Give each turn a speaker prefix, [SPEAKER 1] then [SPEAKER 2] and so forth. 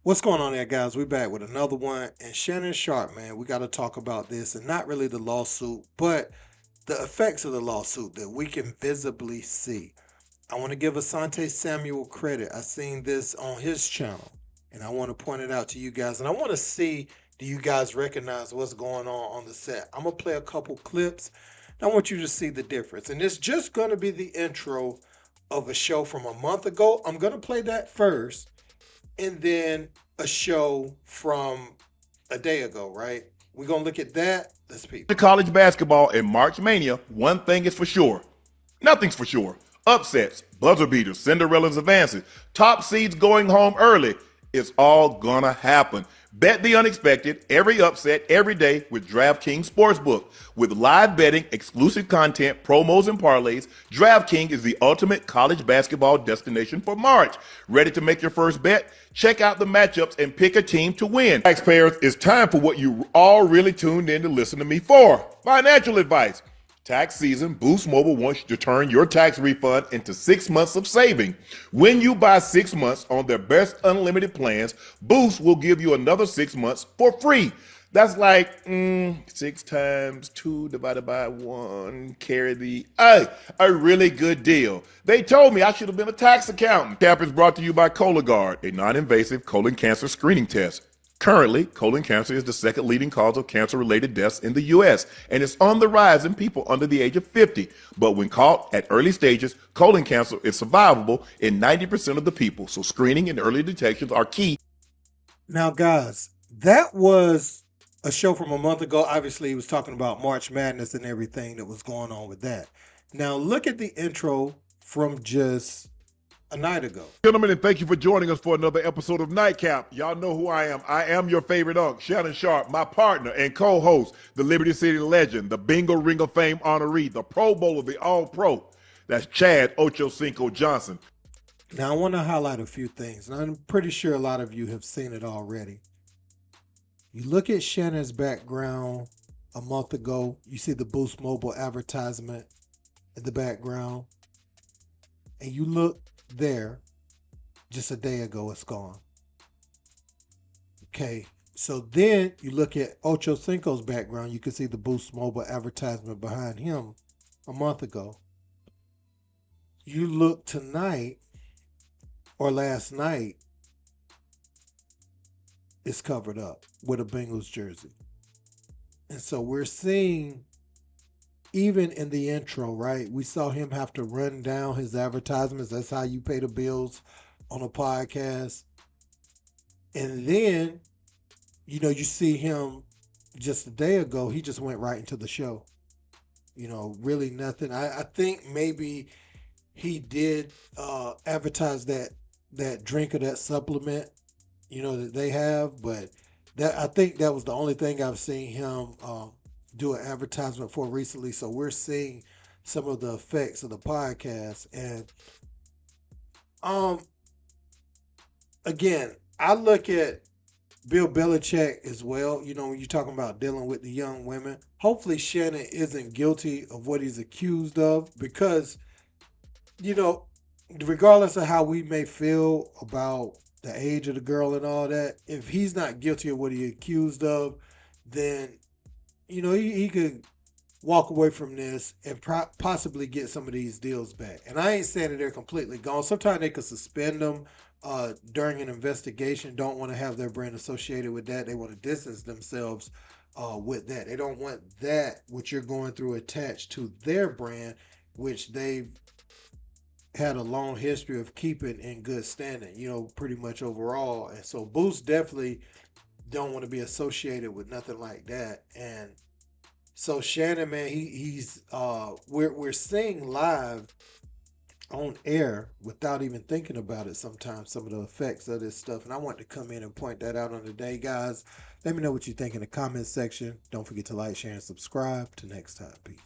[SPEAKER 1] What's going on there, guys? We're back with another one. And Shannon Sharpe, man, we got to talk about this and not really the lawsuit, but the effects of the lawsuit that we can visibly see. I want to give Asante Samuel credit. I seen this on his channel and I want to point it out to you guys. And I want to see, do you guys recognize what's going on the set? I'm going to play a couple clips and I want you to see the difference. And it's just going to be the intro of a show from a month ago. I'm going to play that first and then a show from a day ago, right? We're going to look at that. Let's peep.
[SPEAKER 2] To college basketball in March Mania, one thing is for sure. Nothing's for sure. Upsets, buzzer beaters, Cinderella's advances, top seeds going home early. It's all gonna happen. Bet the unexpected, every upset, every day with DraftKings Sportsbook. With live betting, exclusive content, promos, and parlays, DraftKings is the ultimate college basketball destination for March. Ready to make your first bet? Check out the matchups and pick a team to win. Taxpayers, it's time for what you all really tuned in to listen to me for. Financial advice. Tax season, Boost Mobile wants you to turn your tax refund into 6 months of saving. When you buy 6 months on their best unlimited plans, Boost will give you another 6 months for free. That's like 6 times 2 divided by 1, carry the, a really good deal. They told me I should have been a tax accountant. Cap is brought to you by Cologuard, a non-invasive colon cancer screening test. Currently, colon cancer is the second leading cause of cancer-related deaths in the U.S., and it's on the rise in people under the age of 50. But when caught at early stages, colon cancer is survivable in 90% of the people, so screening and early detections are key.
[SPEAKER 1] Now, guys, that was a show from a month ago. Obviously, he was talking about March Madness and everything that was going on with that. Now, look at the intro from just a night ago.
[SPEAKER 2] Gentlemen, and thank you for joining us for another episode of Nightcap. Y'all know who I am. I am your favorite unk, Shannon Sharpe, my partner and co-host, the Liberty City legend, the Bingo Ring of Fame honoree, the Pro Bowler, the All-Pro. That's Chad Ochocinco Johnson.
[SPEAKER 1] Now, I want to highlight a few things, and I'm pretty sure a lot of you have seen it already. You look at Shannon's background a month ago, you see the Boost Mobile advertisement in the background, and you look there just a day ago, it's gone. Okay, so then you look at Ocho Cinco's background, you can see the Boost Mobile advertisement behind him a month ago. You look tonight or last night, it's covered up with a Bengals jersey. And so we're seeing, even in the intro, right? We saw him have to run down his advertisements. That's how you pay the bills on a podcast. And then, you see him just a day ago, he just went right into the show. Really nothing. I think maybe he did advertise that drink or that supplement, that they have. But I think that was the only thing I've seen him do an advertisement for recently. So we're seeing some of the effects of the podcast. And again, I look at Bill Belichick as well. When you're talking about dealing with the young women, hopefully Shannon isn't guilty of what he's accused of, because regardless of how we may feel about the age of the girl and all that, if he's not guilty of what he's accused of, then he could walk away from this and possibly get some of these deals back. And I ain't saying that they're completely gone. Sometimes they could suspend them during an investigation. Don't want to have their brand associated with that. They want to distance themselves with that. They don't want that, what you're going through, attached to their brand, which they've had a long history of keeping in good standing, pretty much overall. And so Boost definitely don't want to be associated with nothing like that. And so Shannon, man, he's we're seeing live on air without even thinking about it sometimes, some of the effects of this stuff. And I want to come in and point that out on the day, guys. Let me know what you think in the comment section. Don't forget to like, share, and subscribe. Till next time. Peace.